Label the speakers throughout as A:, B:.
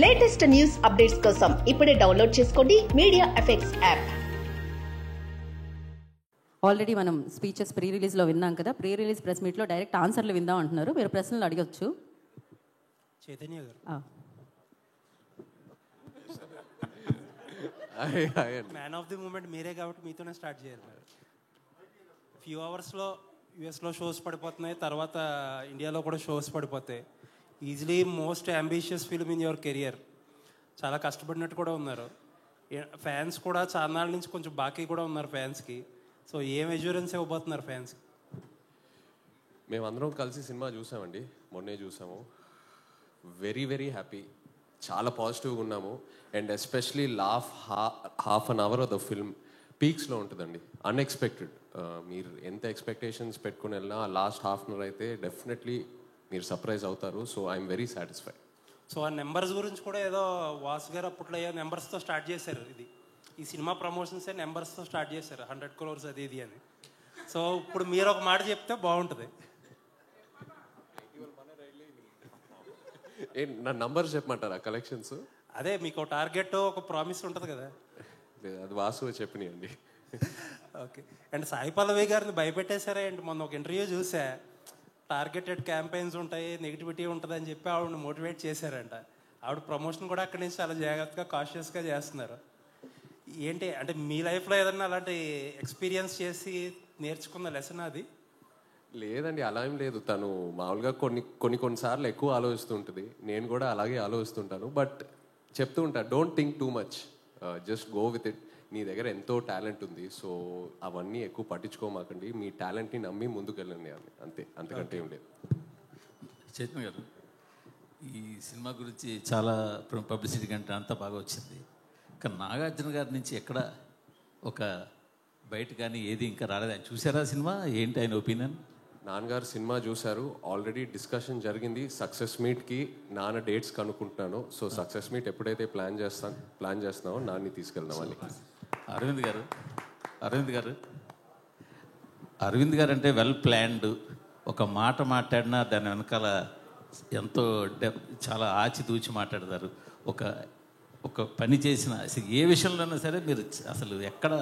A: Latest news updates కోసం ఇప్పుడే download చేసుకోండి మీడియా ఎఫెక్ట్స్ యాప్.
B: ఆల్రెడీ మనం స్పీచెస్ ప్రీ రిలీజ్లో విన్నాం కదా. ప్రీ రిలీజ్ ప్రెస్ మీట్లో డైరెక్ట్ ఆన్సర్లు విందాం అంటున్నారు. మీరు ప్రశ్నలు అడగచ్చు.
C: చైతన్య గారు, మ్యాన్ ఆఫ్ ది మూమెంట్ మీరే కాబట్టి మీతోనే స్టార్ట్ చేయాలి. మరి ఫ్యూ అవర్స్లో యూఎస్లో షోస్ పడిపోతున్నాయి, తర్వాత ఇండియాలో కూడా షోస్ పడిపోతాయి. Easily most ambitious film in your career. చాలా కష్టపడినట్టు కూడా ఉన్నారు. ఫ్యాన్స్ కూడా చాలా నాళ్ళ నుంచి కొంచెం బాకీ కూడా ఉన్నారు ఫ్యాన్స్కి. సో ఏం అష్యూరెన్స్ ఇవ్వబోతున్నారు ఫ్యాన్స్కి?
D: మేమందరం కలిసి సినిమా చూసామండి, మొన్నే చూసాము. వెరీ వెరీ హ్యాపీ, చాలా పాజిటివ్గా ఉన్నాము. And especially half an hour of the film పీక్స్లో ఉంటుందండి. అన్ఎక్స్పెక్టెడ్. మీరు ఎంత ఎక్స్పెక్టేషన్స్ పెట్టుకుని వెళ్ళినా లాస్ట్ హాఫ్ అన్ అవర్ అయితే డెఫినెట్లీ మీరు సర్ప్రైజ్ అవుతారు. So I'm very satisfied.
C: So ఆ నెంబర్స్ గురించి కూడా ఏదో వాసు గారు అప్పట్లో నెంబర్స్తో స్టార్ట్ చేశారు. ఈ సినిమా ప్రమోషన్స్ నెంబర్స్తో స్టార్ట్ చేశారు, 100 crores అది ఇది అని. సో ఇప్పుడు మీరు ఒక మాట చెప్తే బాగుంటుంది.
D: నా నంబర్స్ చెప్పమంటారా కలెక్షన్స్?
C: అదే మీకు టార్గెట్ ఒక ప్రామిస్ ఉంటుంది కదా.
D: అది వాసు చెప్పినాయండి.
C: ఓకే. అండ్ సాయి పల్లవి గారిని భయపెట్టేశారా ఏంటి? మొన్న ఒక ఇంటర్వ్యూ చూసా, టార్గెటెడ్ క్యాంపెయిన్స్ ఉంటాయి, నెగిటివిటీ ఉంటుంది అని చెప్పి ఆవిడని మోటివేట్ చేశారంట. ఆవిడ ప్రమోషన్ కూడా అక్కడి నుంచి చాలా జాగ్రత్తగా కాషియస్గా చేస్తున్నారు. ఏంటి అంటే మీ లైఫ్లో ఏదన్నా అలాంటి ఎక్స్పీరియన్స్ చేసి నేర్చుకున్న లెసన్ అది?
D: లేదండి, అలా ఏం లేదు. తను మామూలుగా కొన్నిసార్లు ఎక్కువ ఆలోచిస్తుంటుంది. నేను కూడా అలాగే ఆలోచిస్తుంటాను. బట్ చెప్తూ ఉంటాను, don't think too much, just go with it. నీ దగ్గర ఎంతో టాలెంట్ ఉంది, సో అవన్నీ ఎక్కువ పట్టించుకోమాకండి. మీ టాలెంట్ని నమ్మి ముందుకు వెళ్ళండి అని, అంతే, అంతకంటే ఏం లేదు.
E: చైతన్య గారు, ఈ సినిమా గురించి చాలా పబ్లిసిటీ కంటే అంతా బాగా వచ్చింది. కానీ నాగార్జున గారి నుంచి ఎక్కడ ఒక బయట కానీ ఏది ఇంకా రాలేదు. ఆయన చూసారా సినిమా? ఏంటి ఆయన ఒపీనియన్?
D: నాన్నగారు సినిమా చూశారు, ఆల్రెడీ డిస్కషన్ జరిగింది. సక్సెస్ మీట్కి నాన్న డేట్స్ కనుక్కుంటున్నాను. సో సక్సెస్ మీట్ ఎప్పుడైతే ప్లాన్ చేస్తున్నామో నాన్ని తీసుకెళ్దాం అని.
E: అరవింద్ గారు అంటే వెల్ ప్లాన్డ్. ఒక మాట మాట్లాడినా దాని వెనకాల ఎంతో చాలా ఆచితూచి మాట్లాడతారు. ఒక పని చేసిన ఏ విషయంలోనైనా సరే మీరు అసలు ఎక్కడ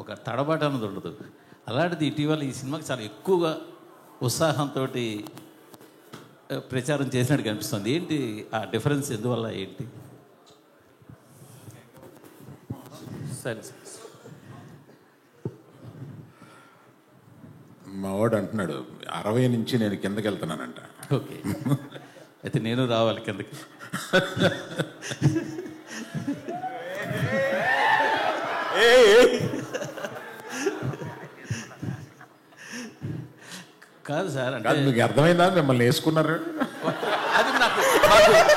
E: ఒక తడబాటు అన్నది ఉండదు. అలాంటిది ఇటీవల ఈ సినిమాకి చాలా ఎక్కువగా ఉత్సాహంతో ప్రచారం చేసినట్టు కనిపిస్తుంది. ఏంటి ఆ డిఫరెన్స్? ఎందువల్ల ఏంటి?
D: సరే,
F: మా వాడు అంటున్నాడు 60 నుంచి నేను కిందకి వెళ్తున్నానంట.
E: ఓకే, అయితే నేను రావాలి కిందకి. కాదు సార్, అంటే
F: మీకు అర్థమైందా మిమ్మల్ని వేసుకున్నారు?
E: అది నాకు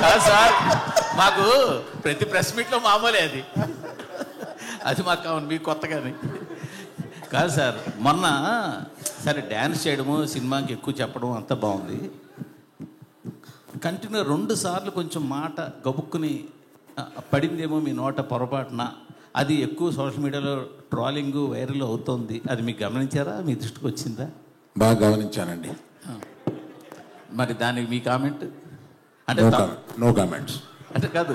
E: కాదు సార్, మాకు ప్రతి ప్రెస్ మీట్లో మామూలే అది మాకు కావాలి, మీకు కొత్తగాని కాదు సార్. మొన్న సరే డ్యాన్స్ చేయడము, సినిమాకి ఎక్కువ చెప్పడం అంతా బాగుంది. కంటిన్యూ 2 సార్లు కొంచెం మాట గబుక్కుని పడిందేమో మీ నోట పొరపాటున, అది ఎక్కువ సోషల్ మీడియాలో ట్రోలింగ్ వైరల్ అవుతుంది. అది మీకు గమనించారా? మీ దృష్టికి వచ్చిందా?
F: బాగా గమనించానండి.
E: మరి దానికి మీ కామెంట్? అంటే
F: నో కామెంట్స్.
E: అంటే కాదు,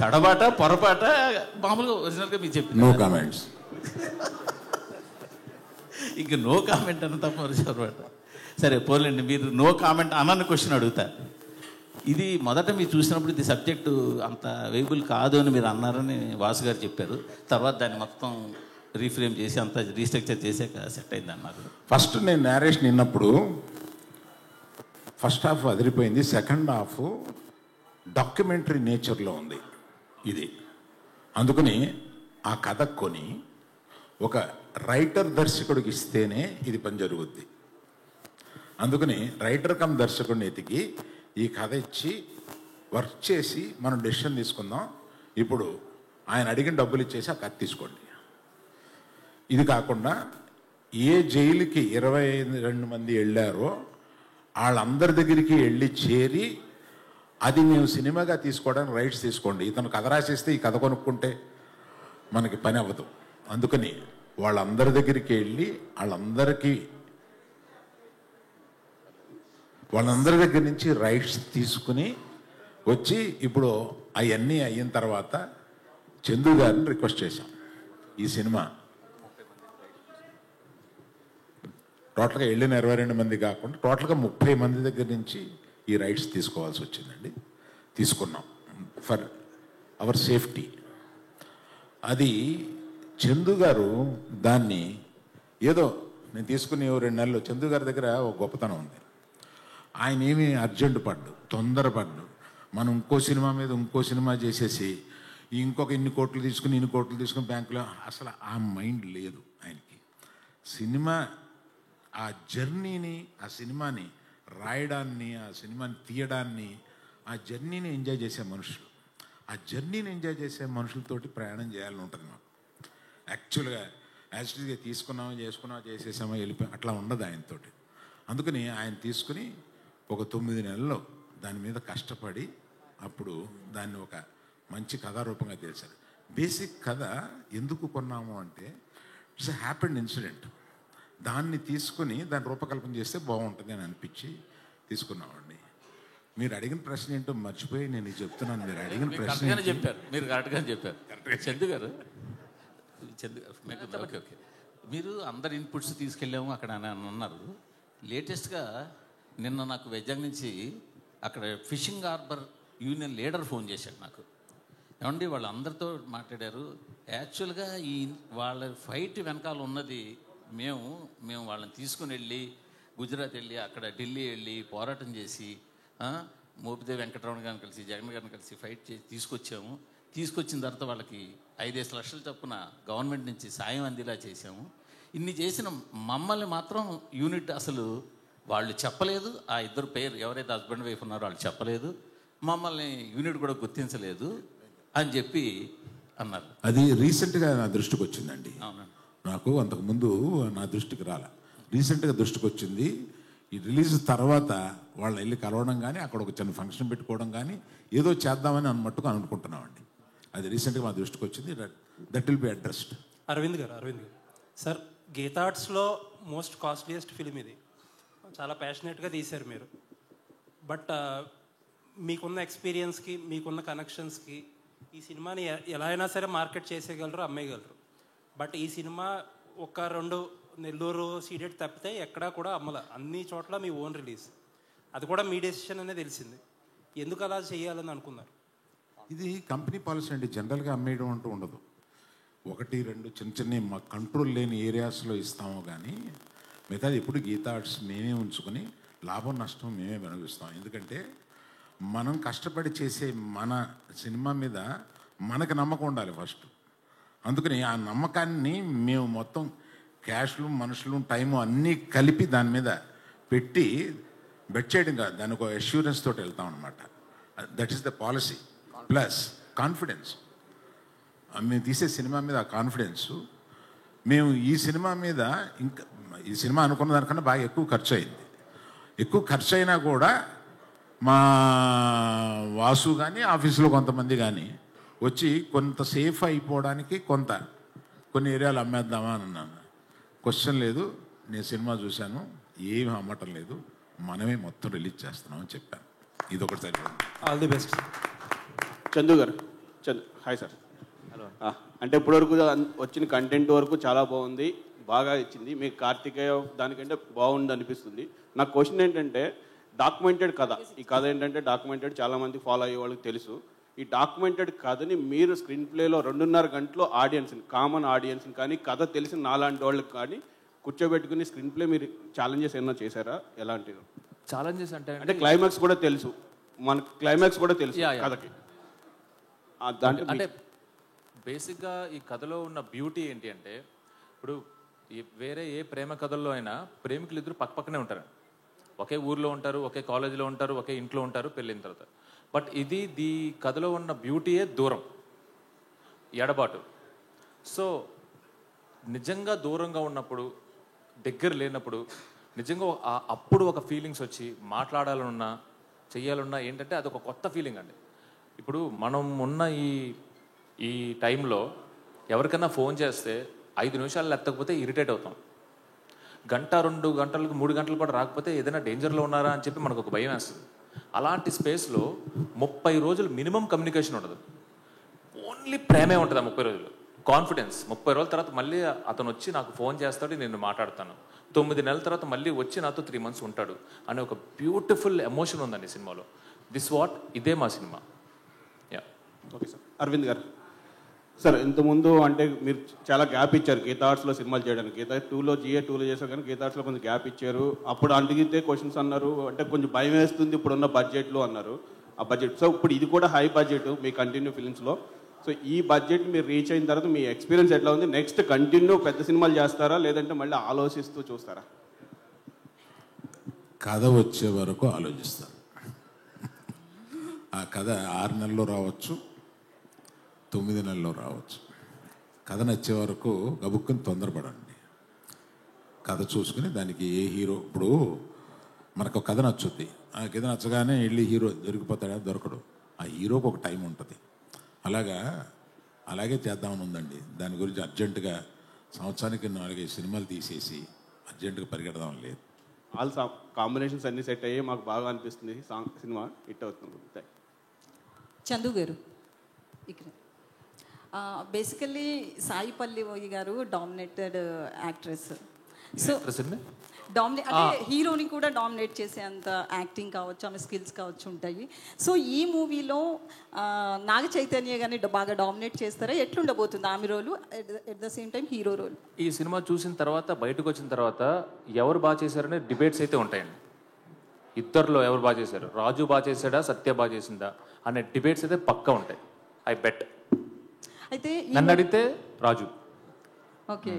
E: తడబాట పొరపాట మామూలుగా ఒరిజినల్గా మీరు చెప్పి
F: నో కామెంట్స్.
E: ఇంక నో కామెంట్ అన్న తప్ప పొరపాట. సరే పోలేండి, మీరు నో కామెంట్ అన్న క్వశ్చన్ అడుగుతా. ఇది మొదట మీరు చూసినప్పుడు ఇది సబ్జెక్టు అంత వేయబుల్ కాదు అని మీరు అన్నారని వాసు గారు చెప్పారు. తర్వాత దాన్ని మొత్తం రీఫ్రేమ్ చేసి అంతా రీస్ట్రక్చర్ చేసాక సెట్ అయింది అన్నారు.
F: ఫస్ట్ నేను నేరేషన్ విన్నప్పుడు ఫస్ట్ హాఫ్ అదిరిపోయింది, సెకండ్ హాఫ్ డాక్యుమెంటరీ నేచర్లో ఉంది ఇది. అందుకని ఆ కథ కొని ఒక రైటర్ దర్శకుడికి ఇస్తేనే ఇది పని జరుగుద్ది. అందుకని రైటర్ కమ్ దర్శకుడిని ఎతికి ఈ కథ ఇచ్చి వర్క్ చేసి మనం డెసిషన్ తీసుకుందాం. ఇప్పుడు ఆయన అడిగిన డబ్బులు ఇచ్చేసి ఆ కథ తీసుకోండి. ఇది కాకుండా ఏ జైలుకి 22 మంది వెళ్ళారో వాళ్ళందరి దగ్గరికి వెళ్ళి చేరి అది మేము సినిమాగా తీసుకోవడానికి రైట్స్ తీసుకోండి. ఇతను కథ రాసేస్తే ఈ కథ కొనుక్కుంటే మనకి పని అవ్వదు. అందుకని వాళ్ళందరి దగ్గరికి వెళ్ళి వాళ్ళందరి దగ్గర నుంచి రైట్స్ తీసుకుని వచ్చి ఇప్పుడు అవన్నీ అయిన తర్వాత చందు గారిని రిక్వెస్ట్ చేశాం. ఈ సినిమా టోటల్గా వెళ్ళిన 22 మంది కాకుండా టోటల్గా 30 మంది దగ్గర నుంచి ఈ రైట్స్ తీసుకోవాల్సి వచ్చిందండి. తీసుకున్నాం ఫర్ అవర్ సేఫ్టీ. అది చందు గారు దాన్ని ఏదో నేను తీసుకుని 2 నెలలు చందు గారి దగ్గర ఒక గొప్పతనం ఉంది. ఆయన ఏమీ అర్జెంట్ తొందరపడ్డు. మనం ఇంకో సినిమా మీద ఇంకో సినిమా చేసేసి ఇంకొక ఇన్ని కోట్లు తీసుకుని బ్యాంకులో అసలు ఆ మైండ్ లేదు ఆయనకి. సినిమా ఆ జర్నీని, ఆ సినిమాని రాయడాన్ని, ఆ సినిమాని తీయడాన్ని, ఆ జర్నీని ఎంజాయ్ చేసే మనుషులు, ఆ జర్నీని ఎంజాయ్ చేసే మనుషులతోటి ప్రయాణం చేయాలని ఉంటుంది మాకు. యాక్చువల్గా యాక్చువల్గా చేసుకున్నామా చేసేసామా వెళ్ళిపోయాం అట్లా ఉండదు ఆయనతోటి. అందుకని ఆయన తీసుకుని ఒక 9 నెలల్లో దాని మీద కష్టపడి అప్పుడు దాన్ని ఒక మంచి కథారూపంగా తెలిసారు. బేసిక్ కథ ఎందుకు కొన్నాము అంటే ఇట్స్ ఎ హ్యాపెండ్ ఇన్సిడెంట్. దాన్ని తీసుకుని దాన్ని రూపకల్పన చేస్తే బాగుంటుంది అని అనిపించి తీసుకున్నామండి. మీరు అడిగిన ప్రశ్న ఏంటో మర్చిపోయి నేను ఇది చెప్తున్నాను. మీరు అడిగిన ప్రశ్న
E: చెప్పారు, మీరు కరెక్ట్గా చెప్పారు. చందు గారు ఓకే మీరు అందరి ఇన్పుట్స్ తీసుకెళ్ళాము అక్కడ అని అన్నారు. లేటెస్ట్గా నిన్న నాకు వైజాగ్ నుంచి అక్కడ fishing harbour union leader phone చేశాడు నాకు. ఏమండి వాళ్ళందరితో మాట్లాడారు. యాక్చువల్గా ఈ వాళ్ళ ఫైట్ వెనకాల ఉన్నది మేము వాళ్ళని తీసుకుని వెళ్ళి గుజరాత్ వెళ్ళి అక్కడ ఢిల్లీ వెళ్ళి పోరాటం చేసి మోపిదేవి వెంకటరమణ గారిని కలిసి జగన్ గారిని కలిసి ఫైట్ చేసి తీసుకొచ్చిన తర్వాత వాళ్ళకి 5-5 లక్షల చొప్పున గవర్నమెంట్ నుంచి సాయం అందేలా చేసాము. ఇన్ని చేసిన మమ్మల్ని మాత్రం యూనిట్ అసలు వాళ్ళు చెప్పలేదు. ఆ ఇద్దరు పేరు ఎవరైతే హస్బెండ్ వైఫ్ ఉన్నారో వాళ్ళు చెప్పలేదు. మమ్మల్ని యూనిట్ కూడా గుర్తించలేదు అని చెప్పి అన్నారు.
F: అది రీసెంట్గా నా దృష్టికి వచ్చిందండి.
E: అవునండి.
F: నాకు అంతకుముందు నా దృష్టికి రాలే, రీసెంట్గా దృష్టికి వచ్చింది. ఈ రిలీజ్ తర్వాత వాళ్ళని వెళ్ళి కలవడం కానీ అక్కడ ఒక చిన్న ఫంక్షన్ పెట్టుకోవడం కానీ ఏదో చేద్దామని మట్టుకు అనుకుంటున్నామండి. అది రీసెంట్గా మా దృష్టికి వచ్చింది. That will be addressed.
C: Aravind garu sir, Geetha ఆర్ట్స్లో మోస్ట్ కాస్ట్లీయెస్ట్ ఫిలిం ఇది. చాలా ప్యాషనేట్గా తీశారు మీరు. బట్ మీకున్న ఎక్స్పీరియన్స్కి, మీకున్న కనెక్షన్స్కి ఈ సినిమాని ఎలా అయినా సరే మార్కెట్ చేసేయగలరు, అమ్మేయగలరు. బట్ ఈ సినిమా 1-2 నెల్లూరు సీడెడ్ తప్పితే ఎక్కడా కూడా అమ్మల. అన్ని చోట్ల మీ ఓన్ రిలీజ్. అది కూడా మీ డెసిషన్ అనే తెలిసింది. ఎందుకు అలా చేయాలని అనుకున్నారు?
F: ఇది కంపెనీ పాలసీ అండి. జనరల్గా అమ్మేయడం అంటూ ఉండదు. 1-2 చిన్న మా కంట్రోల్ లేని ఏరియాస్లో ఇస్తాము కానీ మిగతాది ఎప్పుడు గీతా ఆర్ట్స్ మేమే ఉంచుకొని లాభం నష్టం మేమే వెనగిస్తాం. ఎందుకంటే మనం కష్టపడి చేసే మన సినిమా మీద మనకు నమ్మకం ఉండాలి ఫస్ట్. అందుకని ఆ నమ్మకాన్ని మేము మొత్తం క్యాష్లు, మనుషులు, టైము అన్నీ కలిపి దాని మీద పెట్టి బెట్ చేయడం కాదు, దానికి ఒక అష్యూరెన్స్ తోటి వెళ్తాం అనమాట. That is the policy. Plus confidence. మేము తీసే సినిమా మీద ఆ కాన్ఫిడెన్సు. మేము ఈ సినిమా మీద ఇంకా ఈ సినిమా అనుకున్న దానికన్నా బాగా ఎక్కువ ఖర్చు అయింది. ఎక్కువ ఖర్చు అయినా కూడా మా వాసు కానీ ఆఫీసులో కొంతమంది కానీ వచ్చి కొంత సేఫ్ అయిపోవడానికి కొన్ని ఏరియాలు అమ్మేద్దామా అని అన్నాను. క్వశ్చన్ లేదు, నేను సినిమా చూశాను, ఏమి అమ్మటం లేదు, మనమే మొత్తం రిలీజ్ చేస్తున్నామని చెప్పాను. ఇది ఒకటి సరిపోయింది.
C: All the best.
G: Chandu garu. Hi sir. Hello. అంటే ఇప్పటివరకు వచ్చిన కంటెంట్ వరకు చాలా బాగుంది, బాగా ఇచ్చింది. మీకు కార్తికేయ దానికంటే బాగుంది అనిపిస్తుంది. నా క్వశ్చన్ ఏంటంటే, డాక్యుమెంటెడ్ కథ, ఈ కథ ఏంటంటే డాక్యుమెంటెడ్, చాలామంది ఫాలో అయ్యే వాళ్ళకి తెలుసు. ఈ డాక్యుమెంటెడ్ కథని మీరు స్క్రీన్ ప్లేలో 2.5 గంటలో ఆడియన్స్ని, కామన్ ఆడియన్స్ని కానీ కథ తెలిసిన నాలాంటి వాళ్ళకి కానీ కూర్చోబెట్టుకుని స్క్రీన్ ప్లే మీరు ఛాలెంజెస్ ఏమైనా చేశారా? ఎలాంటివి
H: ఛాలెంజెస్
G: అంటే క్లైమాక్స్ కూడా తెలుసు, మన క్లైమాక్స్ కూడా తెలుసు కథకి.
H: అంటే బేసిక్గా ఈ కథలో ఉన్న బ్యూటీ ఏంటి అంటే, ఇప్పుడు వేరే ఏ ప్రేమ కథల్లో అయినా ప్రేమికులు ఇద్దరు పక్కపక్కనే ఉంటారు, ఒకే ఊర్లో ఉంటారు, ఒకే కాలేజీలో ఉంటారు, ఒకే ఇంట్లో ఉంటారు పెళ్ళిన తర్వాత. బట్ ఈ కథలో ఉన్న బ్యూటీయే దూరం, ఎడబాటు. సో నిజంగా దూరంగా ఉన్నప్పుడు, దగ్గర లేనప్పుడు నిజంగా అప్పుడు ఒక ఫీలింగ్స్ వచ్చి మాట్లాడాలన్నా చెయ్యాలన్నా ఏంటంటే అదొక కొత్త ఫీలింగ్ అండి. ఇప్పుడు మనం ఉన్న ఈ టైంలో ఎవరికైనా ఫోన్ చేస్తే 5 నిమిషాలు ఎత్తకపోతే ఇరిటేట్ అవుతాం. 1-2 గంటలకు 3 గంటల పాటు రాకపోతే ఏదైనా డేంజర్లో ఉన్నారా అని చెప్పి మనకు ఒక భయం వేస్తుంది. అలాంటి స్పేస్లో 30 రోజులు మినిమం కమ్యూనికేషన్ ఉండదు, ఓన్లీ ప్రేమే ఉంటుంది ఆ 30 రోజులు. కాన్ఫిడెన్స్. 30 రోజుల తర్వాత మళ్ళీ అతను వచ్చి నాకు ఫోన్ చేస్తాడు, నేను మాట్లాడతాను. 9 నెలల తర్వాత మళ్ళీ వచ్చి నాతో 3 months ఉంటాడు అనే ఒక బ్యూటిఫుల్ ఎమోషన్ ఉందండి సినిమాలో. ఇదే మా సినిమా. Yeah.
G: Okay sir. Aravind garu sir, ఇంతకుముందు అంటే మీరు చాలా గ్యాప్ ఇచ్చారు గీతా ఆర్ట్స్లో సినిమాలు చేయడానికి. గీతా 2లో చేశారు కానీ గీతా ఆర్ట్స్లో కొంచెం గ్యాప్ ఇచ్చారు. అప్పుడు అడిగితే క్వశ్చన్స్ అన్నారు, అంటే కొంచెం భయం వేస్తుంది ఇప్పుడున్న బడ్జెట్లో అన్నారు. ఆ బడ్జెట్, సో ఇప్పుడు ఇది కూడా హై బడ్జెట్ మీ కంటిన్యూ ఫిలిమ్స్లో. సో ఈ బడ్జెట్ మీరు రీచ్ అయిన తర్వాత మీ ఎక్స్పీరియన్స్ ఎట్లా ఉంది? నెక్స్ట్ కంటిన్యూ పెద్ద సినిమాలు చేస్తారా, లేదంటే మళ్ళీ ఆలోచిస్తూ చూస్తారా?
F: కథ వచ్చే వరకు ఆలోచిస్తారు. ఆ కథ 6 నెలల్లో రావచ్చు, 9 నెలల్లో రావచ్చు. కథ నచ్చే వరకు గబుక్కుని తొందరపడండి. కథ చూసుకుని దానికి ఏ హీరో, ఇప్పుడు మనకు కథ నచ్చుద్ది, ఆ కథ నచ్చగానే వెళ్ళి హీరో దొరికిపోతాడా? దొరకడు. ఆ హీరోకి ఒక టైం ఉంటుంది. అలాగే చేద్దామని ఉందండి. దాని గురించి అర్జెంటుగా సంవత్సరానికి 4-5 సినిమాలు తీసేసి అర్జెంటుగా పరిగెడదాం లేదు.
G: ఆల్ కాంబినేషన్స్ అన్ని సెట్ అయ్యి మాకు బాగా అనిపిస్తుంది. సినిమా హిట్ అవుతుంది.
I: చందు గారు ఇక్కడ బేసికల్లీ సాయి పల్లవి గారు డామినేటెడ్ యాక్ట్రెస్. సో అంటే హీరోని కూడా డామినేట్ చేసేంత యాక్టింగ్ కావచ్చు, ఆమె స్కిల్స్ కావచ్చు ఉంటాయి. సో ఈ మూవీలో నాగ చైతన్య గారిని బాగా డామినేట్ చేస్తారా? ఎట్లుండబోతుంది ఆమె role, at the same time hero role?
H: ఈ సినిమా చూసిన తర్వాత, బయటకు వచ్చిన తర్వాత ఎవరు బాగా చేశారనే డిబేట్స్ అయితే ఉంటాయండి. ఇద్దరిలో ఎవరు బాగా చేశారు, రాజు బాగా చేశాడా, సత్య బాగా చేసిందా అనే డిబేట్స్ అయితే పక్కా ఉంటాయి. I bet. అయితే నన్ను అడిగితే Raju.
I: Okay,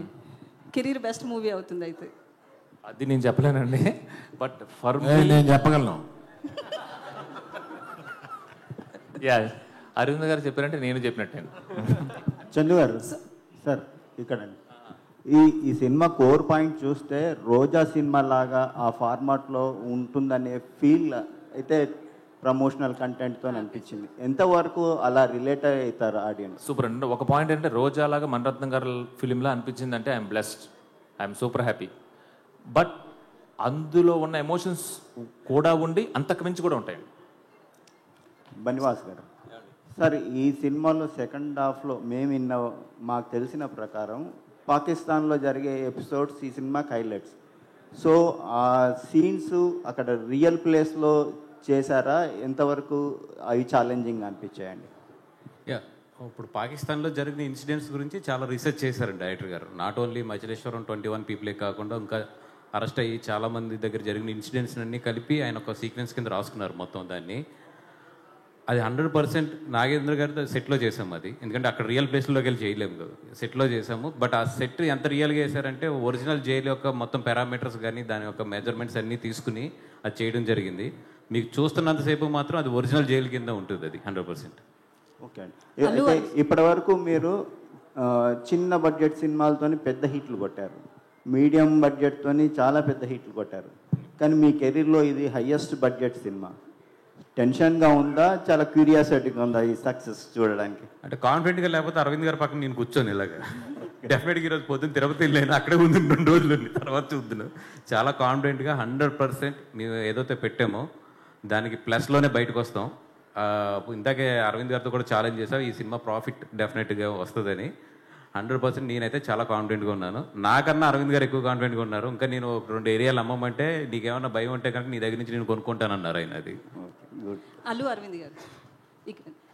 I: career best movie అవుతుంది అయితే.
H: అది నేను చెప్పలేనండి, బట్ ఫర్
F: నేను చెప్పగలను.
H: యా, అరవింద్ గారు చెప్పారంటే నేను చెప్పినట్టే.
J: చందు గారు సార్ ఇక్కడండి, ఈ సినిమా కోర్ పాయింట్ చూస్తే రోజా సినిమా లాగా ఆ ఫార్మాట్లో ఉంటుందనే ఫీల్ అయితే ప్రమోషనల్ కంటెంట్తో అనిపించింది. ఎంతవరకు అలా రిలేట్ అవుతారు ఆడియన్స్?
H: సూపర్ అండి. ఒక పాయింట్ ఏంటంటే రోజా లాగా మణిరత్నం గారి ఫిలింలా అనిపించింది అంటే I'm blessed, I'm super happy. But అందులో ఉన్న ఎమోషన్స్ కూడా ఉండి అంతకు మించి కూడా ఉంటాయండి.
J: బనివాస్ గారు సార్, ఈ సినిమాలో సెకండ్ హాఫ్లో మాకు తెలిసిన ప్రకారం పాకిస్తాన్లో జరిగే ఎపిసోడ్స్ ఈ సినిమాకి హైలైట్స్. సో ఆ సీన్స్ అక్కడ రియల్ ప్లేస్లో చేశారా? ఎంతవరకు అవి ఛాలెంజింగ్ అనిపించాయండి?
K: యా, ఇప్పుడు పాకిస్తాన్లో జరిగిన ఇన్సిడెంట్స్ గురించి చాలా రీసెర్చ్ చేశారండి డైరెక్టర్ గారు. నాట్ ఓన్లీ మచిలేశ్వరం 21 పీపులే కాకుండా ఇంకా అరెస్ట్ అయ్యి చాలామంది దగ్గర జరిగిన ఇన్సిడెంట్స్ అన్నీ కలిపి ఆయన ఒక సీక్వెన్స్ కింద రాసుకున్నారు మొత్తం దాన్ని. అది 100% నాగేంద్ర గారితో సెట్లో చేసాము అది, ఎందుకంటే అక్కడ రియల్ ప్లేస్లోకి వెళ్ళి చేయలేము కదా, సెట్లో చేసాము. బట్ ఆ సెట్ ఎంత రియల్గా చేశారంటే ఒరిజినల్ జైలు యొక్క మొత్తం పారామీటర్స్ కానీ దాని యొక్క మెజర్మెంట్స్ అన్నీ తీసుకుని అది చేయడం జరిగింది. మీకు చూస్తున్నంతసేపు మాత్రం అది ఒరిజినల్ జైలు కింద ఉంటుంది అది 100%.
J: ఓకే అండి. ఇప్పటి వరకు మీరు చిన్న బడ్జెట్ సినిమాలతోని పెద్ద హిట్లు కొట్టారు, మీడియం బడ్జెట్తోని చాలా పెద్ద హిట్లు కొట్టారు, కానీ మీ కెరీర్లో ఇది హయ్యెస్ట్ బడ్జెట్ సినిమా. టెన్షన్గా ఉందా, చాలా క్యూరియాసిటీగా ఉందా ఈ సక్సెస్ చూడడానికి?
K: అంటే కాన్ఫిడెంట్గా లేకపోతే అరవింద్ గారి పక్కన నేను కూర్చొని ఇలాగా డెఫినెట్గా ఈరోజు పొద్దున్న తిరుపతి వెళ్ళాను, అక్కడే ఉంది 2 రోజులు తర్వాత చూద్దాను. చాలా కాన్ఫిడెంట్గా 100% మేము ఏదైతే పెట్టామో దానికి ప్లస్లోనే బయటకు వస్తాం. ఇందాకే అరవింద్ గారితో కూడా ఛాలెంజ్ చేసాం, ఈ సినిమా ప్రాఫిట్ డెఫినెట్గా వస్తుందని. 100% నేనైతే చాలా కాన్ఫిడెంట్గా ఉన్నాను. నాకన్నా అరవింద్ గారు ఎక్కువ కాన్ఫిడెంట్గా ఉన్నారు. ఇంకా నేను 2 ఏరియాలు అమ్మమంటే నీకేమన్నా భయం ఉంటే కనుక నీ దగ్గర నుంచి నేను కొనుక్కుంటానన్నారు ఆయన. అది
I: అల్లు అరవింద్ గారు,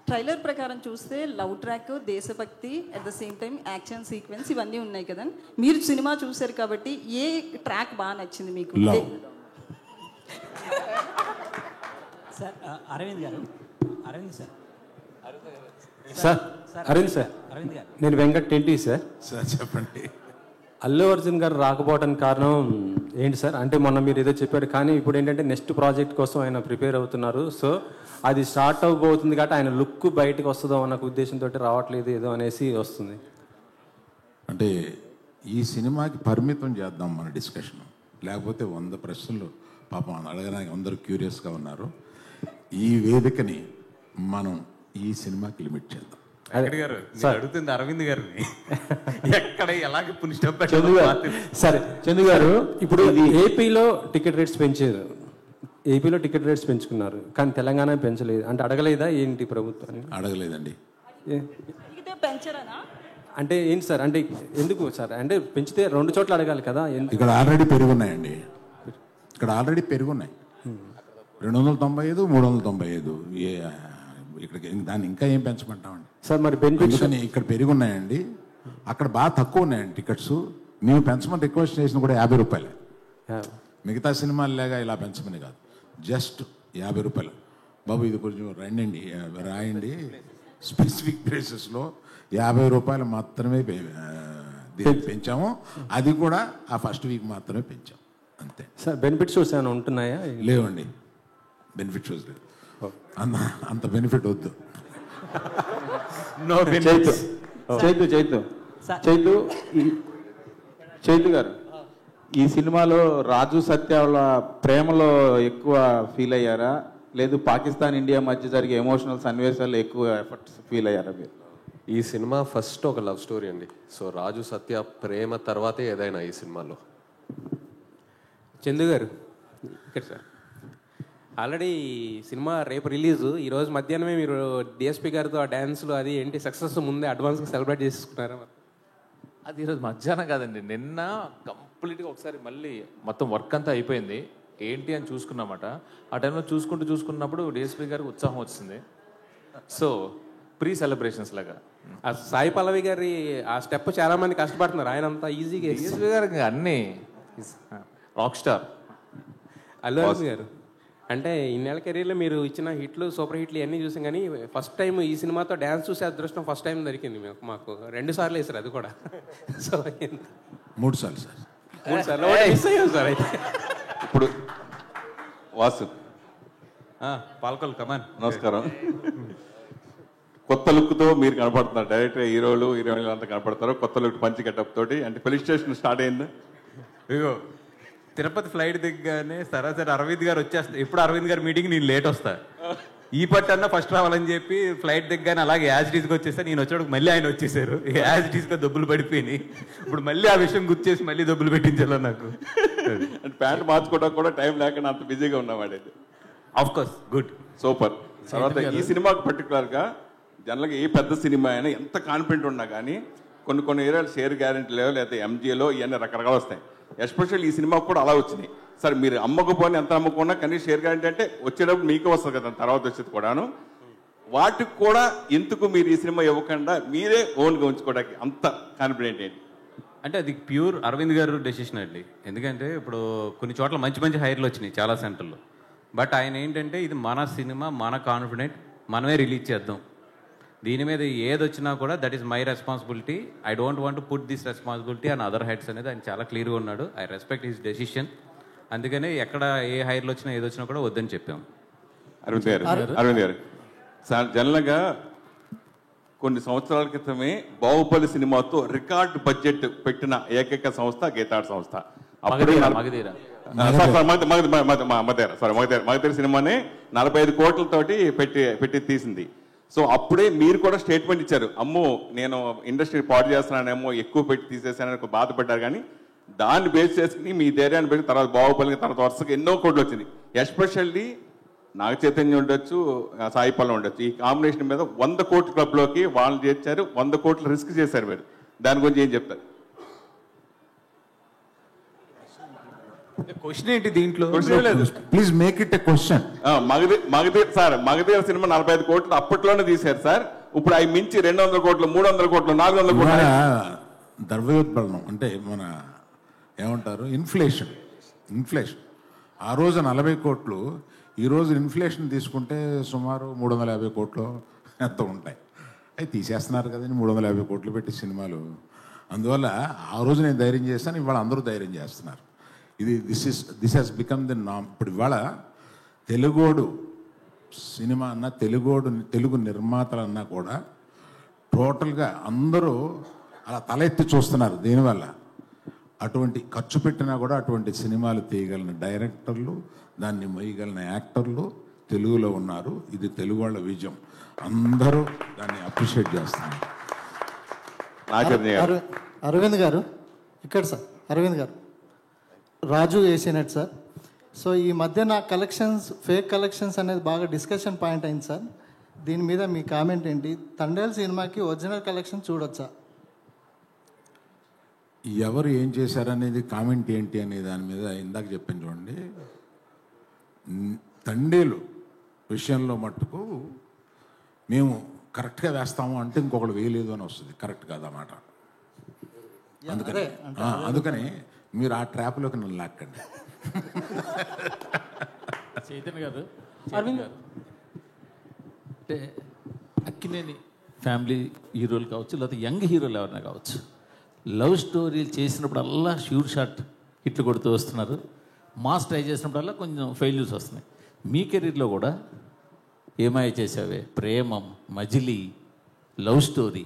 I: ట్రైలర్ ప్రకారం చూస్తే లవ్ ట్రాక్, దేశభక్తి, at the same time action sequence ఇవన్నీ ఉన్నాయి కదా. మీరు సినిమా చూశారు కాబట్టి ఏ ట్రాక్ బాగా నచ్చింది మీకు?
L: సార్ అరవింద్ గారు, అరవింద్ సార్
M: అరవింద్ సార్,
L: అరవింద్ గారు,
M: నేను వెంకట్ టెంటీ సార్.
F: సార్ చెప్పండి.
M: అల్లు అర్జున్ గారు రాకపోవడానికి కారణం ఏంటి సార్? అంటే మొన్న మీరు ఏదో చెప్పారు, కానీ ఇప్పుడు ఏంటంటే నెక్స్ట్ ప్రాజెక్ట్ కోసం ఆయన ప్రిపేర్ అవుతున్నారు. సో అది స్టార్ట్ అవ్వబోతుంది కాబట్టి ఆయన లుక్ బయటకు వస్తుందో అన్న ఉద్దేశంతో రావట్లేదు ఏదో అనేసి వస్తుంది.
F: అంటే ఈ సినిమాకి పరిమితం చేద్దాం మన డిస్కషన్, లేకపోతే 100 ప్రశ్నలు పాపం అడగడానికి అందరూ క్యూరియస్గా ఉన్నారు. ఈ వేదికని మనం ఈ సినిమాకి లిమిట్ చేద్దాం.
K: అడుగుతుంది అరవింద్ గారిని ఎక్కడ ఎలాగ
M: సరే చందు గారు, ఇప్పుడు ఏపీలో టికెట్ రేట్స్ పెంచారు, ఏపీలో టికెట్ రేట్స్ పెంచుకున్నారు కానీ తెలంగాణ పెంచలేదు అంటే అడగలేదా ఏంటి ప్రభుత్వాన్ని?
F: అడగలేదండి.
I: పెంచరనా
M: అంటే ఏంటి సార్, అంటే ఎందుకు సార్, అంటే పెంచితే 2 చోట్ల అడగాలి కదా.
F: ఇక్కడ ఆల్రెడీ పెరుగున్నాయండి, ఇక్కడ ఆల్రెడీ పెరుగున్నాయి 295, 395. ఇక్కడ దాన్ని ఇంకా ఏం పెంచమంటామండి
M: సార్? మరి బెనిఫిట్స్
F: ఇక్కడ పెరుగున్నాయండి, అక్కడ బాగా తక్కువ ఉన్నాయండి టికెట్స్. మేము పెంచమని రిక్వెస్ట్ చేసిన కూడా 50 రూపాయలే. మిగతా సినిమాలు లేగా ఇలా పెంచమని కాదు, జస్ట్ 50 రూపాయలు. బాబు ఇది కొంచెం రాయండి, స్పెసిఫిక్ ప్లేసెస్లో 50 రూపాయలు మాత్రమే పెంచాము, అది కూడా ఆ ఫస్ట్ వీక్ మాత్రమే పెంచాం అంతే.
M: సార్ బెనిఫిట్ షోస్ ఏమైనా ఉంటున్నాయా?
F: లేవండి, బెనిఫిట్ షోస్ లేదు, అంత బెనిఫిట్ వద్దు.
N: చైతు గారు, ఈ సినిమాలో రాజు సత్య వాళ్ళ ప్రేమలో ఎక్కువ ఫీల్ అయ్యారా, లేదు పాకిస్తాన్ ఇండియా మధ్య జరిగే ఎమోషనల్ సన్నివేశాల్లో ఎక్కువ ఎఫర్ట్స్ ఫీల్ అయ్యారా మీరు?
D: ఈ సినిమా ఫస్ట్ ఒక లవ్ స్టోరీ అండి. సో రాజు సత్య ప్రేమ తర్వాతే ఏదైనా ఈ సినిమాలో.
O: చందు గారు ఇక్కడ సార్, ఆల్రెడీ సినిమా రేపు రిలీజ్, ఈరోజు మధ్యాహ్నమే మీరు డిఎస్పీ గారితో ఆ డ్యాన్స్లు అది ఏంటి సక్సెస్ ముందే అడ్వాన్స్గా సెలబ్రేట్ చేసుకున్నారా?
H: అది ఈరోజు మధ్యాహ్నం కాదండి, నిన్న కంప్లీట్గా ఒకసారి మళ్ళీ మొత్తం వర్క్ అంతా అయిపోయింది ఏంటి అని చూసుకున్నమాట. ఆ టైంలో చూసుకున్నప్పుడు డిఎస్పీ గారికి ఉత్సాహం వచ్చింది. సో ప్రీ సెలబ్రేషన్స్ లాగా
O: ఆ సాయి పల్లవి గారి ఆ స్టెప్ చాలా మంది కష్టపడుతున్నారు, ఆయన అంతా ఈజీగా.
H: డిఎస్పీ గారికి అన్నీ రాక్ స్టార్.
O: అల్లు అర్జున్ గారు అంటే ఇన్నేళ్ళ కెరీర్లో మీరు ఇచ్చిన హిట్లు సూపర్ హిట్లు ఇవన్నీ చూసాం, కానీ ఫస్ట్ టైం ఈ సినిమాతో డ్యాన్స్ చూసే అదృష్టం ఫస్ట్ టైం దొరికింది మాకు. 2 సార్లు వేసారు, అది కూడా. సో
F: 3 సార్లు సార్,
O: 3 సార్లు మిస్ అయ్యాం సార్. అయితే
N: ఇప్పుడు వాసు
K: పాల్కొల్ కమాన్,
N: నమస్కారం. కొత్త లుక్తో మీరు కనపడుతున్నారు, డైరెక్ట్గా హీరోయిన్లు అంతా కనపడతారు కొత్త లుక్, పంచి గెటప్ తోటి. అంటే పోలీస్ స్టేషన్ స్టార్ట్ అయింది.
K: ఇగో తిరుపతి ఫ్లైట్ దిగ్గానే సరాసరి అరవింద్ గారు వచ్చేస్తారు. ఎప్పుడు అరవింద్ గారు మీటింగ్ నేను లేట్ వస్తా, ఈ పట్టన్నా ఫస్ట్ రావాలని చెప్పి ఫ్లైట్ దిగ్గానే అలాగే యాజ్ డీస్గా వచ్చేస్తా. నేను వచ్చేటప్పుడు మళ్ళీ ఆయన వచ్చేసారు, యాజ్ డీస్గా దెబ్బలు పడిపోయినాయి. ఇప్పుడు మళ్ళీ ఆ విషయం గుర్తు చేసి మళ్ళీ దెబ్బలు పెట్టించాలో నాకు.
N: అంటే ప్యాంట్ మార్చుకోవడానికి కూడా టైం లేకుండా అంత బిజీగా ఉన్నావాడైతే.
K: Of course good,
N: super. తర్వాత ఈ సినిమాకి పర్టికులర్గా జనరల్గా ఏ పెద్ద సినిమా అయినా ఎంత కాన్ఫిడెంట్ ఉన్నా కానీ కొన్ని ఏరియాలు షేర్ గ్యారెంటీ లేవో లేకపోతే ఎంజీలో ఇవన్నీ రకరకాలు వస్తాయి. ఎస్పెషల్ ఈ సినిమాకు కూడా అలా వచ్చినాయి. సరే మీరు అమ్మకపోని ఎంత అమ్ముకున్నా కనీసం షేర్ గ్యారెంటీ అంటే వచ్చేటప్పుడు మీకే వస్తుంది కదా, తర్వాత వచ్చేది కూడాను. వాటికి కూడా ఎందుకు మీరు ఈ సినిమా ఇవ్వకుండా మీరే ఓన్గా ఉంచుకోవడానికి అంత కాన్ఫిడెంట్ ఏంటి?
K: అంటే అది ప్యూర్ అరవింద్ గారు డెసిషన్ అండి. ఎందుకంటే ఇప్పుడు కొన్ని చోట్ల మంచి హైర్లు వచ్చినాయి చాలా సెంటర్లో. బట్ ఆయన ఏంటంటే ఇది మన సినిమా, మన కాన్ఫిడెంట్, మనమే రిలీజ్ చేద్దాం, దీని మీద ఏది వచ్చినా కూడా that is my responsibility, I don't want to put this responsibility on other heads అనేది ఆయన చాలా క్లియర్గా ఉన్నాడు. I respect his decision. అందుకనే ఎక్కడ ఏ హైర్లు వచ్చినా ఏది వచ్చినా కూడా వద్దని చెప్పాము.
N: అరవింద్ గారు సార్, జనరల్గా కొన్ని సంవత్సరాల క్రితమే బాహుబలి సినిమాతో రికార్డ్ బడ్జెట్ పెట్టిన ఏకైక సంస్థ గీతాడ్ సంస్థ. మగధీర సినిమాని 45 కోట్లతోటి పెట్టి తీసింది. సో అప్పుడే మీరు కూడా స్టేట్మెంట్ ఇచ్చారు, అమ్మో నేను ఇండస్ట్రీ పాడు చేస్తున్నానేమో, ఎక్కువ పెట్టి తీసేసానని బాధపడ్డారు. కానీ దాన్ని బేస్ చేసుకుని మీ ధైర్యాన్ని పెట్టి తర్వాత బాహుబలి తర్వాత వరుసగా ఎన్నో కోట్లు వచ్చింది. ఎస్పెషల్లీ నాగ చైతన్యం ఉండొచ్చు, సాయి పల్లవి ఉండొచ్చు, ఈ కాంబినేషన్ మీద 100 కోట్ల క్లబ్లోకి వాళ్ళు చేర్చారు, 100 కోట్లు రిస్క్ చేశారు మీరు. దాని గురించి ఏం చెప్తారు?
K: క్వశ్చన్ ఏంటి దీంట్లో?
F: Please make it a question.
N: Magadheera cinema 45 కోట్లు అప్పట్లోనే తీశారు సార్. ఇప్పుడు అవి మించి 200 కోట్లు, 300 కోట్లు, 400 కోట్లు.
F: ద్రవ్యోత్పన్నం అంటే మన ఏమంటారు, ఇన్ఫ్లేషన్. ఆ రోజు 40 కోట్లు, ఈరోజు ఇన్ఫ్లేషన్ తీసుకుంటే సుమారు 350 కోట్లు ఎంత ఉంటాయి. అవి తీసేస్తున్నారు కదండి 350 కోట్లు పెట్టి సినిమాలు. అందువల్ల ఆ రోజు నేను ధైర్యం చేస్తాను, ఇవాళ అందరూ ధైర్యం చేస్తున్నారు. దిస్ హ్యాస్ బికమ్ ది నామ్. ఇప్పుడు ఇవాళ తెలుగోడు సినిమా అన్నా, తెలుగు నిర్మాతలన్నా కూడా టోటల్గా అందరూ అలా తల ఎత్తి చూస్తున్నారు. దీనివల్ల అటువంటి ఖర్చు పెట్టినా కూడా అటువంటి సినిమాలు తీయగలిగిన డైరెక్టర్లు, దాన్ని మొయ్యగలిగిన యాక్టర్లు తెలుగులో ఉన్నారు. ఇది తెలుగు వాళ్ళ విజయం, అందరూ దాన్ని అప్రిషియేట్ చేస్తున్నారు.
P: అరవింద్ గారు ఇక్కడ సార్, అరవింద్ గారు రాజు వేసినట్టు సార్, సో ఈ మధ్యన కలెక్షన్స్, ఫేక్ కలెక్షన్స్ అనేది బాగా డిస్కషన్ పాయింట్ అయింది సార్. దీని మీద మీ కామెంట్ ఏంటి? తండేల్ సినిమాకి ఒరిజినల్ కలెక్షన్ చూడొచ్చా?
F: ఎవరు ఏం చేశారనేది కామెంట్ ఏంటి అనే దాని మీద ఇందాక చెప్పాను చూడండి. తండేలు విషయంలో మట్టుకు మేము కరెక్ట్గా వేస్తాము అంటే ఇంకొకటి వేయలేదు అని వస్తుంది. కరెక్ట్ కాదన్నమాట. అందుకని మీరు ఆ ట్రాప్లోకి నన్ను లాక్కండి.
E: చైతన్య గారు, అరవింద్ గారు, అంటే అక్కినేని ఫ్యామిలీ హీరోలు కావచ్చు, లేకపోతే యంగ్ హీరోలు ఎవరైనా కావచ్చు, లవ్ స్టోరీలు చేసినప్పుడల్లా షూర్ షాట్ హిట్లు కొడుతూ వస్తున్నారు. మాస్ ట్రై చేసినప్పుడల్లా కొంచెం ఫెయిల్యూర్స్ వస్తున్నాయి. మీ కెరీర్లో కూడా ఏమాయ చేసావే, ప్రేమం, మజిలీ, లవ్ స్టోరీ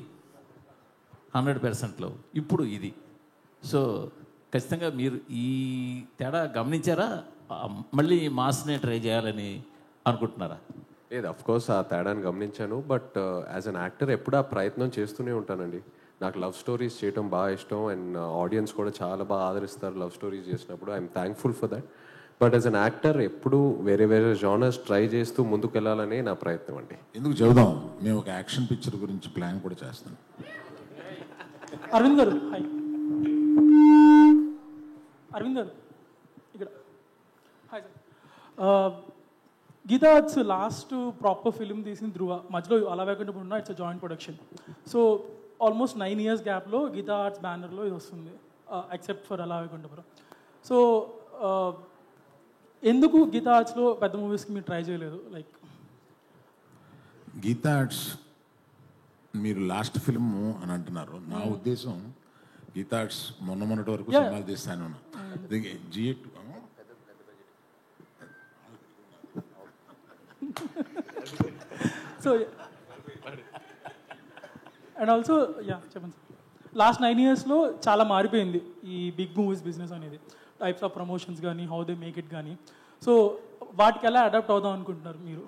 E: 100% లవ్, ఇప్పుడు ఇది. సో ఖచ్చితంగా మీరు ఈ తేడా గమనించారా? మళ్ళీ మాస్నే ట్రై చేయాలని అనుకుంటున్నారా?
D: లేదు, అఫ్కోర్స్ ఆ తేడాను గమనించాను. బట్ యాజ్ అన్ యాక్టర్ ఎప్పుడు ఆ ప్రయత్నం చేస్తూనే ఉంటానండి. నాకు లవ్ స్టోరీస్ చేయడం బాగా ఇష్టం అండ్ ఆడియన్స్ కూడా చాలా బాగా ఆదరిస్తారు లవ్ స్టోరీస్ చేసినప్పుడు. I'm thankful for that. But as an actor ఎప్పుడు వేరే వేరే జానర్స్ ట్రై చేస్తూ ముందుకు వెళ్ళాలనే నా ప్రయత్నం అండి.
F: ఎందుకు చెబుదాం, మేము ఒక యాక్షన్ పిక్చర్ గురించి ప్లాన్ కూడా చేస్తాం.
Q: అరవింద్ గారు, హాయ్. అరవింద్ గారు ఇక్కడ, hi sir. Geetha it's last proper film తీసింది ధృవ. మధ్యలో అలా వేకుండా ఉన్న it's joint production. So almost 9 years గ్యాప్లో గీతా ఆర్ట్స్ బ్యానర్లో ఇది వస్తుంది, ఎక్సెప్ట్ ఫర్ అలా వేకుండాపురం. సో ఎందుకు గీతా ఆర్ట్స్లో పెద్ద మూవీస్కి మీరు ట్రై చేయలేదు? లైక్
F: గీతా ఆర్ట్స్ మీరు లాస్ట్ ఫిల్మ్ అని అంటున్నారు. నా ఉద్దేశం గీతా ఆర్ట్స్ మొన్నటి వరకు సినిమాలు తీస్తాను. జిఎట్
Q: సో అండ్ ఆల్సో చెప్పండి సార్, లాస్ట్ 9 yearsలో చాలా మారిపోయింది ఈ బిగ్ మూవీస్ బిజినెస్ అనేది. టైప్స్ ఆఫ్ ప్రమోషన్స్ కానీ, హౌ దే మేక్ ఇట్ కానీ. సో వాటికి ఎలా అడాప్ట్ అవుదాం అనుకుంటున్నారు మీరు?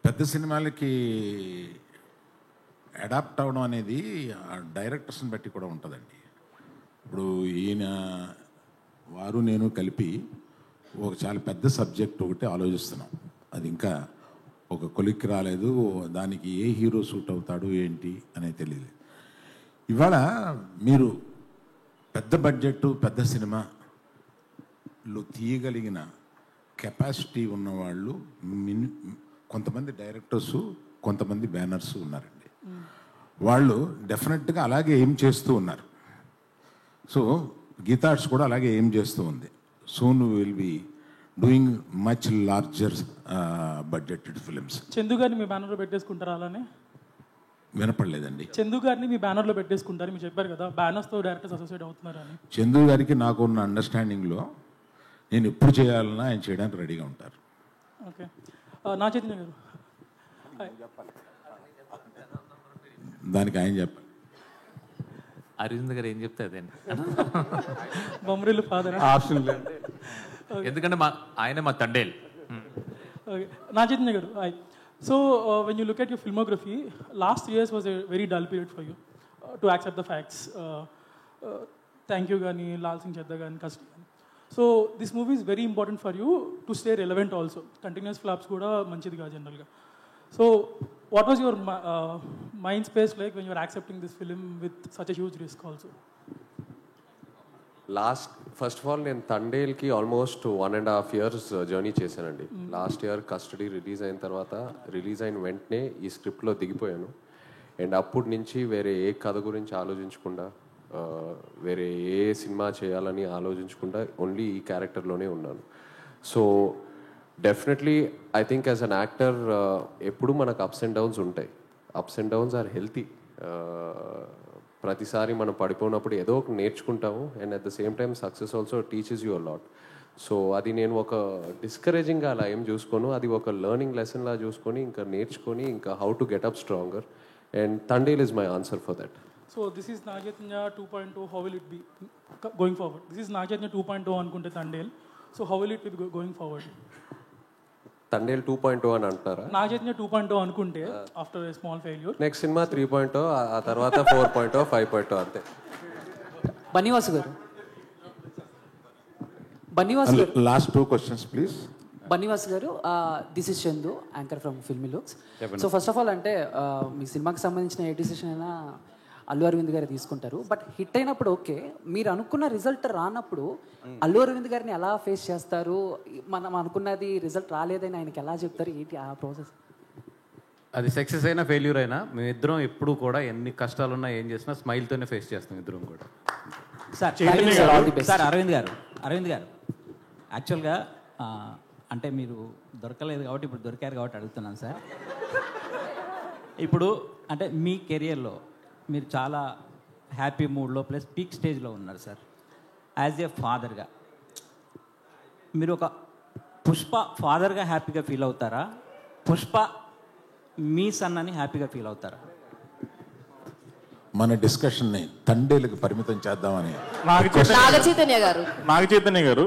F: పెద్ద సినిమాలకి అడాప్ట్ అవ్వడం అనేది డైరెక్టర్స్ని బట్టి కూడా ఉంటుందండి. ఇప్పుడు ఈయన వారు నేను కలిపి ఒక చాలా పెద్ద సబ్జెక్ట్ ఒకటి ఆలోచిస్తున్నాం. అది ఇంకా ఒక కొలిక్కి రాలేదు. దానికి ఏ హీరో సూట్ అవుతాడు ఏంటి అనేది తెలియదు. ఇవాళ మీరు పెద్ద బడ్జెట్ పెద్ద సినిమాలు తీయగలిగిన కెపాసిటీ ఉన్నవాళ్ళు కొంతమంది డైరెక్టర్సు, కొంతమంది బ్యానర్స్ ఉన్నారండి. వాళ్ళు డెఫినెట్గా అలాగే ఏం చేస్తూ ఉన్నారు. సో గీతా ఆర్ట్స్ కూడా అలాగే ఏం చేస్తూ ఉంది. Soon will be doing much larger budgeted films.
Q: Chandu గారిని మీ బ్యానర్లో పెట్టేసుకుంటారా? అలానే
F: వినపడలేదండి.
Q: చందు గారిని మీ బ్యానర్లో పెట్టేసుకుంటారు, మీరు చెప్పారు కదా బ్యానర్స్తో డైరెక్టర్స్ అసోసియేట్ అవుతున్నారు అని.
F: చందు గారికి నాకు ఉన్న అండర్స్టాండింగ్లో నేను ఎప్పుడు చేయాలన్నా ఆయన చేయడానికి రెడీగా ఉంటారు.
Q: ఓకే. నా చైతన్య గారు,
F: దానికి ఆయన చెప్పాలి.
H: అరవింద్ గారు ఏం చెప్తే అదే
Q: బొమ్మరిల్లు ఫాదర్
H: ఆప్షన్ లేదు, ఎందుకంటే ఆయన మా తండేల్.
Q: ఓకే. నా Chaitanya garu, so when you look at your filmography, last 3 years was a very dull period for you to accept the facts. Thank you కానీ, లాల్ సింగ్ చెద్దా కానీ, కస్టడీ కానీ. So this movie is very important for you to stay relevant also. Continuous flops కూడా మంచిది కాదు జనరల్గా. So what was your mind space like when you're accepting this film with such a huge risk also?
D: First of all నేను తండేల్కి almost 1.5 years journey చేశానండి. Last year custody release అయిన తర్వాత, release అయిన వెంటనే ఈ స్క్రిప్ట్లో దిగిపోయాను. అండ్ అప్పటి నుంచి వేరే ఏ కథ గురించి ఆలోచించకుండా, వేరే ఏ సినిమా చేయాలని ఆలోచించకుండా ఓన్లీ ఈ క్యారెక్టర్లోనే ఉన్నాను. So definitely I think as an actor ఎప్పుడు మనకు అప్స్ అండ్ డౌన్స్ ఉంటాయి. Ups and downs are healthy. ప్రతిసారి మనం పడిపోయినప్పుడు ఏదో ఒక నేర్చుకుంటాము. And at the same time success also teaches you a lot. So అది నేను ఒక డిస్కరేజింగ్గా అలా ఏం చూసుకోను, అది ఒక లెర్నింగ్ లెసన్ లా చూసుకొని ఇంకా నేర్చుకొని ఇంకా how to get up stronger. And Thandel is my answer for that.
Q: So this is Naga Chaitanya 2.0. How will it be going forward? This is Naga Chaitanya 2.0 అనుకుంటే Thandel. So how will it be going forward?
D: Thandel 2.0 అని అంటారా?
Q: నాగచైతన్య 2.0 అనుకుంటే after a small failure,
D: next cinema 3.0, ఆ తర్వాత 4.0, 5.0 అంతే.
B: బన్నివాసు గారు, బన్నీవాస్ గారు
F: last 2 questions please.
R: Bunny Vas గారు, this is Chandu, anchor from filmy looks. So first of all అంటే మీ సినిమాకి సంబంధించిన ఏ డిసిషన్ అయినా అల్లు అరవింద్ గారు తీసుకుంటారు. బట్ హిట్ అయినప్పుడు ఓకే, మీరు అనుకున్న రిజల్ట్ రానప్పుడు అల్లు అరవింద్ గారిని ఎలా ఫేస్ చేస్తారు? మనం అనుకున్నది రిజల్ట్ రాలేదని ఆయనకి ఎలా చెప్తారు? ఏంటి ఆ ప్రాసెస్?
K: అది సక్సెస్ అయినా ఫెయిల్యూర్ అయినా మేమిద్దరం ఎప్పుడు కూడా ఎన్ని కష్టాలున్నా ఏం చేసినా స్మైల్తోనే ఫేస్ చేస్తాం ఇద్దరం కూడా.
L: సార్ అరవింద్ గారు యాక్చువల్గా అంటే మీరు దొరకలేదు కాబట్టి ఇప్పుడు దొరికారు కాబట్టి అడుగుతున్నాను సార్. ఇప్పుడు అంటే మీ కెరియర్లో మీరు చాలా హ్యాపీ మూడ్లో ప్లస్ పీక్ స్టేజ్లో ఉన్నారు సార్. యాజ్ ఏ ఫాదర్గా మీరు ఒక పుష్ప ఫాదర్గా హ్యాపీగా ఫీల్ అవుతారా? పుష్ప మీ సన్ అని హ్యాపీగా ఫీల్ అవుతారా?
F: మన డిస్కషన్ని తండేలకు పరిమితం చేద్దామని.
S: నాగచైతన్య గారు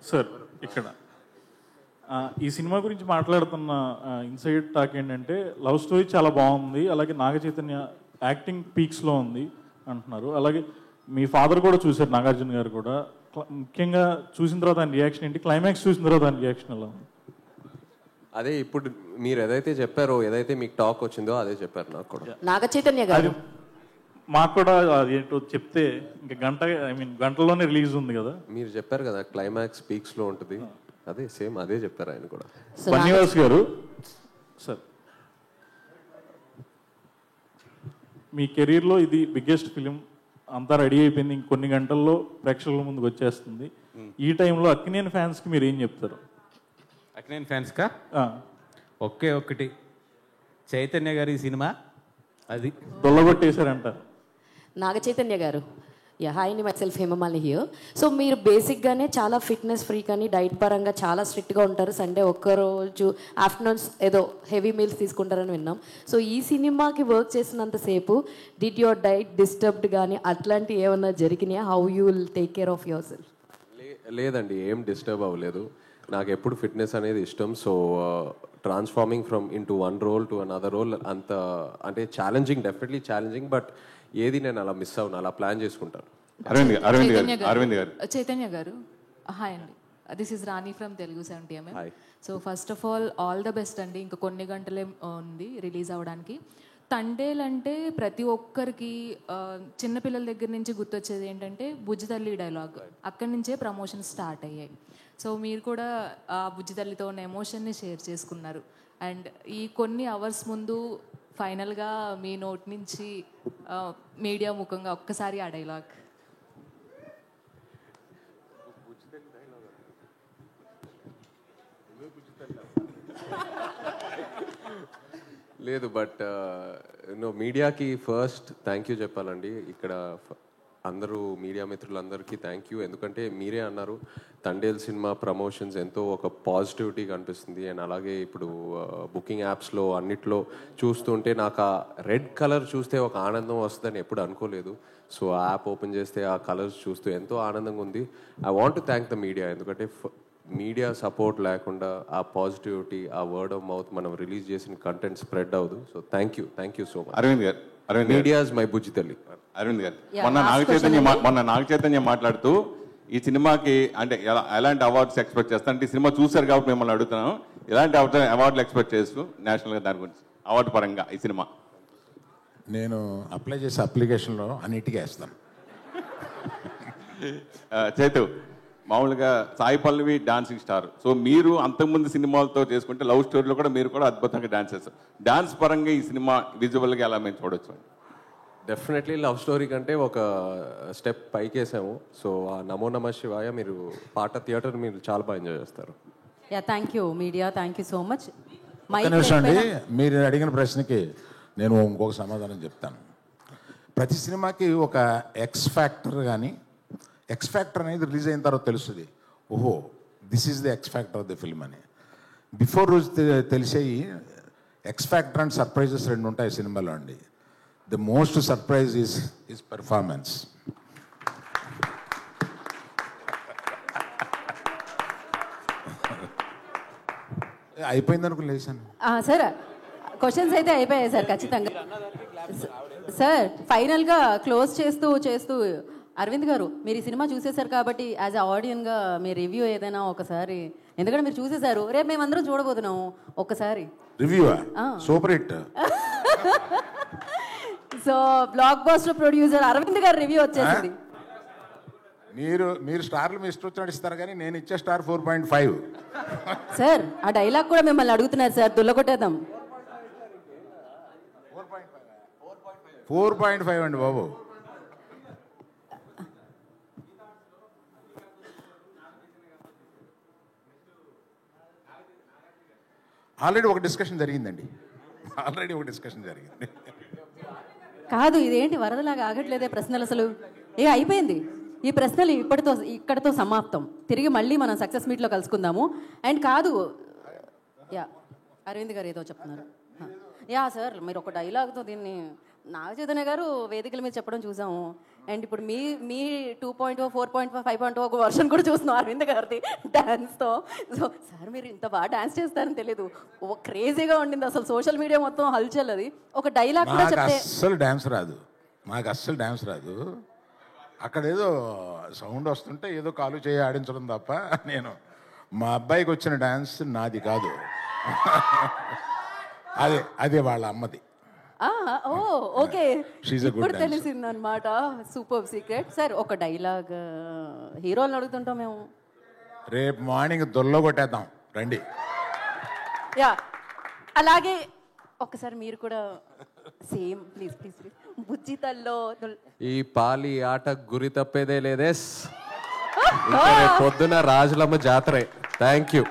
S: సార్, ఇక్కడ ఈ సినిమా గురించి మాట్లాడుతున్న ఇన్సైడ్ టాక్ ఏంటంటే లవ్ స్టోరీ చాలా బాగుంది, అలాగే నాగచైతన్య యాక్టింగ్ పీక్స్లో ఉంది అంటున్నారు. అలాగే మీ ఫాదర్ కూడా చూశారు, నాగార్జున గారు కూడా. ముఖ్యంగా చూసిన తర్వాత ఆయన రియాక్షన్ ఏంటి? క్లైమాక్స్ చూసిన తర్వాత ఆయన రియాక్షన్ ఎలా ఉంది?
D: అదే ఇప్పుడు మీరు ఏదైతే చెప్పారో, ఏదైతే మీకు టాక్ వచ్చిందో అదే చెప్పారు నాకు కూడా.
B: నాగచైతన్య గారు
S: మాకు కూడా ఏంటో చెప్తే ఇంకా గంటలోనే రిలీజ్ ఉంది కదా.
D: మీరు చెప్పారు కదా క్లైమాక్స్ పీక్స్ లో ఉంటుంది, అదే సేమ్ అదే చెప్పారు ఆయన కూడా.
S: బన్నీవాస్ గారు సార్, మీ కెరీర్లో ఇది బిగ్గెస్ట్ ఫిలిం, అంతా రెడీ అయిపోయింది, ఇంకొన్ని గంటల్లో ప్రేక్షకుల ముందుకు వచ్చేస్తుంది. ఈ టైంలో అక్కినేని ఫ్యాన్స్కి మీరు ఏం చెప్తారు?
K: అక్కినేని ఫ్యాన్స్కా ఒకే ఒక్కటి, చైతన్య గారి సినిమా అది
S: దొల్లగొట్టేశారంటారు.
B: నాగచైతన్య గారు, హాయ్ ని మైసెల్ఫ్ హేమమాలిని హియర్. సో మీరు బేసిక్గానే చాలా ఫిట్నెస్ ఫ్రీక్ అని డైట్ పరంగా చాలా స్ట్రిక్ట్గా ఉంటారు. సండే ఒక్కరోజు ఆఫ్టర్నూన్స్ ఏదో హెవీ మీల్స్ తీసుకుంటారని విన్నాం. సో ఈ సినిమాకి వర్క్ చేసినంతసేపు డిడ్ యువర్ డైట్ డిస్టర్బ్డ్ కానీ అట్లాంటివి ఏమన్నా జరిగినాయా? How you will take care of your self?
D: లేదండి, ఏం డిస్టర్బ్ అవ్వలేదు. నాకు ఎప్పుడు ఫిట్నెస్ అనేది ఇష్టం. So transforming from in to one role to another role అంత అంటే ఛాలెంజింగ్, డెఫినెట్లీ ఛాలెంజింగ్, బట్ ఏది నేను అలా మిస్ అవును, అలా ప్లాన్ చేసుకుంటాను.
T: చైతన్య గారు హాయ్ అండి, this is Rani from Telugu 70mm. So first of all the best అండి. ఇంకా కొన్ని గంటలే ఉంది రిలీజ్ అవ్వడానికి. తండేల్ అంటే ప్రతి ఒక్కరికి చిన్నపిల్లల దగ్గర నుంచి గుర్తొచ్చేది ఏంటంటే బుజ్జి తల్లి డైలాగ్, అక్కడి నుంచే ప్రమోషన్ స్టార్ట్ అయ్యాయి. సో మీరు కూడా ఆ బుజ్జి తల్లితో ఉన్న ఎమోషన్ని షేర్ చేసుకున్నారు. అండ్ ఈ కొన్ని అవర్స్ ముందు ఫైనల్గా మీ నోట్ నుంచి మీడియా ముఖంగా ఒక్కసారి ఆ డైలాగ్.
D: లేదు, బట్ మీడియాకి ఫస్ట్ థ్యాంక్ యూ చెప్పాలండి. ఇక్కడ అందరూ మీడియా మిత్రులందరికీ థ్యాంక్ యూ. ఎందుకంటే మీరే అన్నారు తండేల్ సినిమా ప్రమోషన్స్ ఎంతో ఒక పాజిటివిటీ కనిపిస్తుంది. అండ్ అలాగే ఇప్పుడు బుకింగ్ యాప్స్లో అన్నిట్లో చూస్తుంటే నాకు ఆ రెడ్ కలర్ చూస్తే ఒక ఆనందం వస్తుందని ఎప్పుడు అనుకోలేదు. సో ఆ యాప్ ఓపెన్ చేస్తే ఆ కలర్స్ చూస్తూ ఎంతో ఆనందంగా ఉంది. I want to thank the media, ఎందుకంటే మీడియా సపోర్ట్ లేకుండా ఆ పాజిటివిటీ, ఆ వర్డ్ ఆఫ్ మౌత్ మనం రిలీజ్ చేసిన కంటెంట్ స్ప్రెడ్ అవ్వదు. So thank you so much.
N: Aravind garu,
D: media is my బుజ్జి తల్లి.
N: అరవింద్ గారు, మొన్న నాగచైతన్య మాట్లాడుతూ ఈ సినిమాకి అంటే ఎలాంటి అవార్డ్స్ ఎక్స్పెక్ట్ చేస్తాను అంటే, ఈ సినిమా చూశారు కాబట్టి మిమ్మల్ని అడుగుతున్నాను, ఎలాంటి అవార్డులు ఎక్స్పెక్ట్ చేస్తూ నేషనల్గా దాని గురించి అవార్డు పరంగా ఈ సినిమా?
F: నేను అప్లై చేసే అప్లికేషన్లో అన్నిటికీ వేస్తాను.
N: చేతు, మామూలుగా Sai Pallavi dancing star. So మీరు అంతకుముందు సినిమాలతో చేసుకుంటే లవ్ స్టోరీలో కూడా మీరు కూడా అద్భుతంగా డాన్స్ చేస్తారు. డాన్స్ పరంగా ఈ సినిమా విజువల్గా ఎలా మేము చూడొచ్చు?
D: డెఫినెట్లీ లవ్ స్టోరీ కంటే ఒక స్టెప్ పైకేసాము. సో ఆ నమో నమ శివాయ మీరు పాట థియేటర్ మీరు చాలా బాగా ఎంజాయ్ చేస్తారు.
B: Thank you media, thank you so much.
F: ఒక్క నిమిషం అండి, మీరు అడిగిన ప్రశ్నకి నేను ఇంకొక సమాధానం చెప్తాను. ప్రతి సినిమాకి ఒక ఎక్స్ ఫ్యాక్టర్ కానీ, ఎక్స్ ఫ్యాక్టర్ అనేది రిలీజ్ అయిన తర్వాత తెలుస్తుంది, ఓహో this is the X factor of the film అని. బిఫోర్ రోజు తెలిసేవి ఎక్స్ ఫ్యాక్టర్ అండ్ సర్ప్రైజెస్ రెండు ఉంటాయి సినిమాలో అండి. The most surprise is performance. అయిపోయింది అనుకుని లేచాను
B: సార్. క్వశ్చన్స్ అయితే అయిపోయాయి సార్ ఖచ్చితంగా. సార్ ఫైనల్గా క్లోజ్ చేస్తూ
U: అరవింద్ గారు మీరు ఈ సినిమా చూసేశారు కాబట్టి యాజ్ అ ఆడియన్గా మీ రివ్యూ ఏదైనా ఒకసారి, ఎందుకంటే మీరు చూసేశారు, రేపు మేమందరం చూడబోతున్నాము ఒక్కసారి
F: రివ్యూవా super hit.
U: So blockbuster producer Aravind garu review వచ్చేసింది.
F: మీరు స్టార్లు మీ ఇష్టం వచ్చినట్టు ఇస్తారు కానీ నేను ఇచ్చే స్టార్ 4.5.
U: సార్ ఆ డైలాగ్ కూడా మిమ్మల్ని అడుగుతున్నారు సార్, దుల్లగొట్టేద్దాం.
F: 4.5 అండి బాబు. ఆల్రెడీ ఒక డిస్కషన్ జరిగింది.
U: కాదు ఇదేంటి వరదలాగా ఆగట్లేదే ప్రశ్నలు, అసలు అయిపోయింది ఈ ప్రశ్నలు ఇక్కడితో సమాప్తం. తిరిగి మళ్ళీ మనం సక్సెస్ మీట్లో కలుసుకుందాము. అండ్ కాదు అరవింద్ గారు ఏదో చెప్తున్నారు. సార్ మీరు ఒక డైలాగ్తో దీన్ని నాగచైతన్య గారు వేదికల మీద చెప్పడం చూసాము. అండ్ ఇప్పుడు మీ 2.0, 4.5, 5.0 ఒక వర్షన్ కూడా చూస్తున్నాం అరవింద్ గారిది డ్యాన్స్తో. సో సార్ మీరు ఇంత బాగా డ్యాన్స్ చేస్తారని తెలియదు, క్రేజీగా ఉండింది అసలు, సోషల్ మీడియా మొత్తం హల్చల్. అది ఒక డైలాగ్ కూడా చెప్తే
F: అస్సలు డ్యాన్స్ రాదు. అక్కడ ఏదో సౌండ్ వస్తుంటే ఏదో కాలు చేయి ఆడించడం తప్ప నేను మా అబ్బాయికి వచ్చిన డ్యాన్స్ నాది కాదు. అదే వాళ్ళ అమ్మది.
U: ఓకే ఇప్పుడు తెలిసింది అనమాట. Super secret. సార్ ఒక డైలాగ్ హీరోలను అడుగుతుంటాం మేము,
F: రేపు మార్నింగ్ దొల్లో కొట్టేద్దాం రండి.
U: అలాగే ఒకసారి మీరు కూడా సేమ్ ప్లీజ్ బుజ్జితల్లో
D: ఈ పాలి ఆట గురి తప్పేదే లేదే. పొద్దున రాజులమ్మ జాతరే. Thank you.